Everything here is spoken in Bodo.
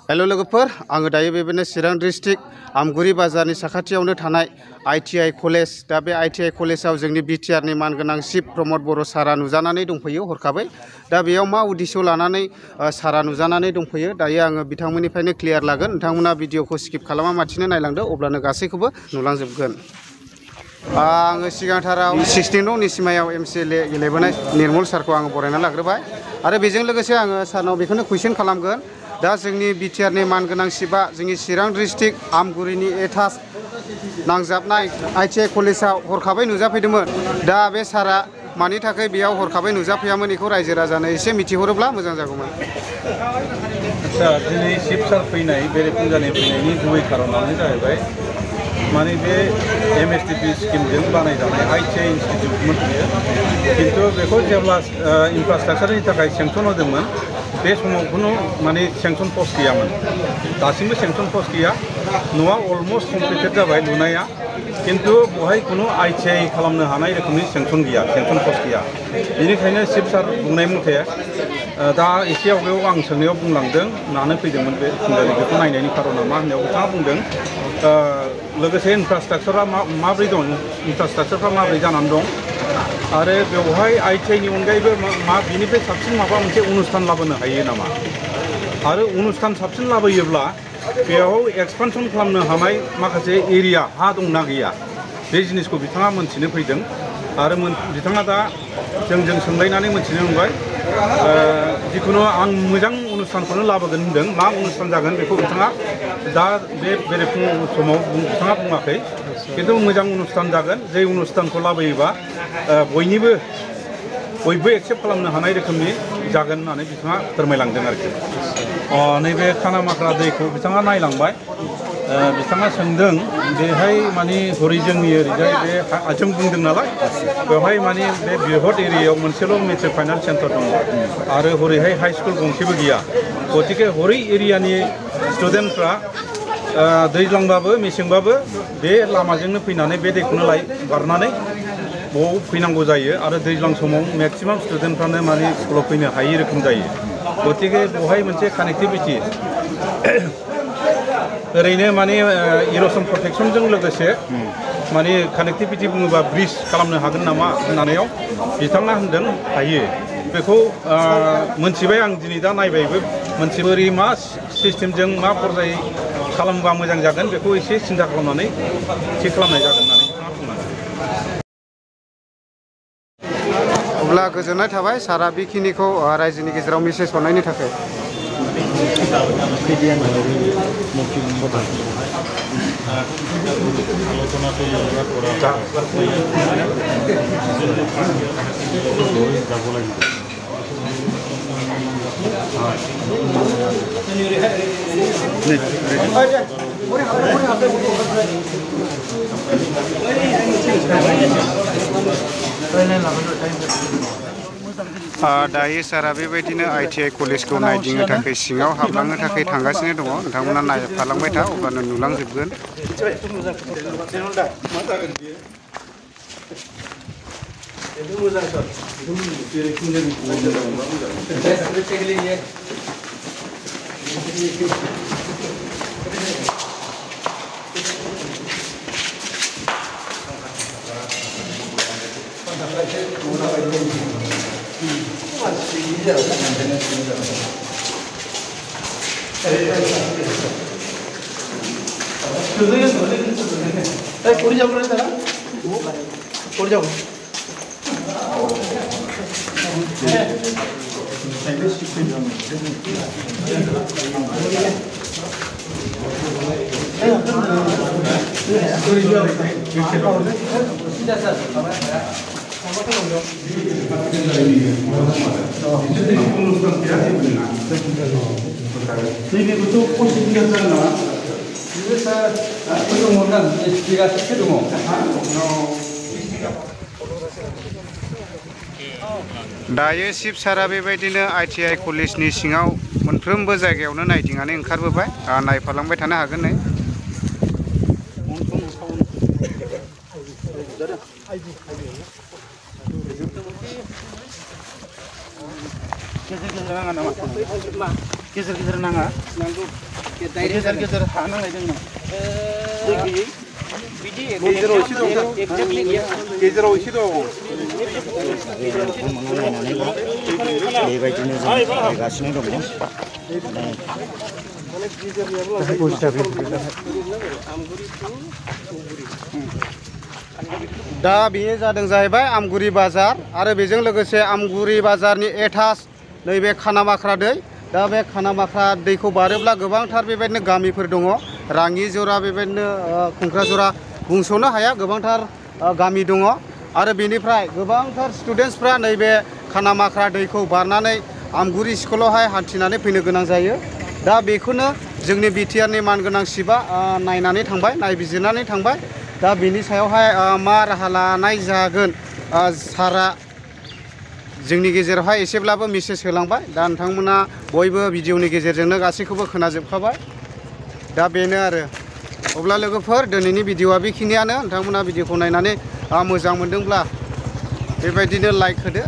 हेलो लोगोफोर आङो दायो बेबायदिनो चिरां डिस्ट्रिक्ट आमगुरि बाजारनि साखाथियावनो थानाय ITI कलेज दा बे ITI कलेजाव जोंनि BTR नि मानगोनां चिफ प्रमद बर' सारा नुजानानै दंफैयो हरखाबै दा बेयाव मा उद्देश्य लानानै सारा नुजानानै दंफैयो दायो आङो बिथांमोननिफ्रायनो क्लियार लागोन नोंथांमोना भिडिअखौ स्किप खालामा माथिनो नायलांदो अब्लानो गासैखौबो नुलांजोबगोन आङो सिगांथाराव 16 नंनि सिमायाव MCLA गेलेबोनाय निर्मल सारखौ आङो बरायना लाग्रोबाय आरो बेजों लोगोसे आङो सारनाव बेखौनो कुइसन खालामगोन दा जोंनि BTR नि मानगोनां चिफआ जोंनि चिरां डिस्ट्रिक्ट आमगुरिनि एटाच नांजाबनाय ITI कलेजाव हरखाबै नुजाफैदोंमोन दा बे सारा मानि थाखाय बेयाव हरखाबै नुजाफैयामोन बेखौ रायजो राजानो एसे मिथिहरोब्ला मोजां जागौमोन आच्छा दिनै चिफ सार फैनाय बेरेफुंजानि फैनायनि गुबै खारनानो जाहैबाय माने बे MSTP स्किमजों बानायजानाय ITI इनस्टिट्यूटमोन बियो किन्तु बेखौ जेब्ला इनफ्रास्ट्राक्चारनि थाखाय सेंसन होदोंमोन बे समाव खुनु माने सेंसन पस्ट गैयामोन दासिमबो सेंसन पस्ट गैया न'आ अलमोस्ट कमप्लिटेड जाबाय लुनाया किन्तु बेवहाय खुनु ITI खालामनो हानाय रोखोमनि सेंसन गैया सेंसन पस्ट गैया बेनिखायनो चिफ सार बुंनाय मथे दा एसे आवगायाव आं सोंनायाव बुंलांदों मानो फैदोंमोन बे फुंजानि बेखौ नायनायनि खारना मा होननायाव बिथाङा बुंदों लोगोसे इनफ्रास्ट्राक्चारा माब्रै दं इनफ्रास्ट्राक्चारफ्रा माब्रै जानानै दं आरो बेवहाय ITI नि अनगायैबो बिनिफ्राय साबसिन माबा मोनसे अनुस्थान लाबोनो हायो नामा आरो अनुस्थान साबसिन लाबोयोब्ला बेयाव एक्सपानसन खालामनो हानाय माखासे एरिया हा दंना गैया बे जिनिसखौ बिथाङा मोनथिनो फैदों आरो बिथाङा दा जोंजों सोंलायनानै मोनथिनो मोनबाय जिखुनु आं मोजां अनुस्थानखौनो लाबोगोन होनदों मा अनुस्थान जागोन बेखौ बिथाङा दा बे बेरेफुं समाव बिथाङा बुङाखै किन्तु मोजां अनुस्थान जागोन जे अनुस्थानखौ लाबोयोबा बयबो एक्सेप्ट खालामनो हानाय रोखोमनि जागोन होननानै बिथाङा फोरमायलांदों आरोखि नैबे खानामाख्रा दैखौ बिथाङा नायलांबाय बिथाङा सोंदों बेहाय माने हरै जोंनि ओरैजाय बे जों बुंदों नालाय बेवहाय माने बे बिहट एरियायाव मोनसेल' मेट्रिक फाइनाल सेन्टार दङ आरो हरैहाय हाई स्कुल गंसेबो गैया गतिके हरै एरियानि स्टुडेन्टफ्रा दैज्लांबाबो मेसेंबाबो बे लामाजोंनो फैनानै बे दैखौनो बारनानै बाव फैनांगौ जायो आरो दैज्लां समाव मेक्सिमाम स्टुडेन्टफ्रानो माने स्कुलाव फैनो हायै रोखोम जायो गतिके बेवहाय मोनसे कानेक्टिभिटि ओरैनो माने इर'सन प्रटेक्शनजों लोगोसे माने कानेक्टिभिटि बुङोबा ब्रिज खालामनो हागोन नामा होननायाव बिथाङा होनदों हायो बेखौ मोनथिबाय आं दिनै दा नायबायबो मोनथिबोरै मा सिस्टेमजों मा पर्याय खालामबा मोजां जागोन बेखौ एसे सिन्था खालामनानै थिग खालामनाय जागोन होननानै बिथाङा बुंलांदों अब्ला गोजोननाय थाबाय सारा बेखिनिखौ रायजोनि गेजेराव मेसेज हरनायनि थाखाय दायो सारा बेबायदिनो ITI कलेजखौ नायदिंनो थाखाय सिङाव हाबलांनो थाखाय थांगासिनो दङ नोंथांमोना नायफालांबाय था अब्लानो नुलांजोबगोन दायो चिफ सारा बेबायदिनो ITI कलेजनि सिङाव मोनफ्रोमबो जायगायावनो नायदिंनानै ओंखारबोबाय नायफालांबाय थानो हागोन नै Jangan nama. गेजेर गेजेर नाङा गेजेर गेजेर हा नांनाय दङ दै गैयै बिदि गेजेराव एसे दं एक्जेक्टलि गैया गेजेराव एसे दं बेबायदिनो जों गायगासिनो दङ दा बेयो जादों जाहैबाय आमगुरि बाजार आरो बेजों लोगोसे आमगुरि बाजारनि एटाच नैबे खानामाख्रा दै दा बे खानामाख्रा दैखौ बारोब्ला गोबांथार बेबायदिनो गामिफोर दङ राङि जरा बेबायदिनो खुंख्राजरा बुंस'नो हाया गोबांथार गामि दङ आरो बेनिफ्राय गोबांथार स्टुडेन्टसफ्रा नैबे खानामाख्रा दैखौ बारनानै आमगुरि स्कुलावहाय हान्थिनानै फैनो गोनां जायो दा बेखौनो जोंनि बिटिआरनि मानगोनां चिफआ नायनानै थांबाय नायबिजिरनानै थांबाय दा बेनि सायावहाय मा राहा लानाय जागोन सारा जोंनि गेजेरावहाय एसेब्लाबो मेसेज होलांबाय दा नोंथांमोना बयबो भिडिअनि गेजेरजोंनो गासैखौबो खोनाजोबखाबाय दा बेनो आरो अब्ला लोगोफोर दिनैनि भिडिअआ बेखिनियानो नोंथांमोना भिडिअखौ नायनानै मोजां मोनदोंब्ला बेबायदिनो लाइक होदो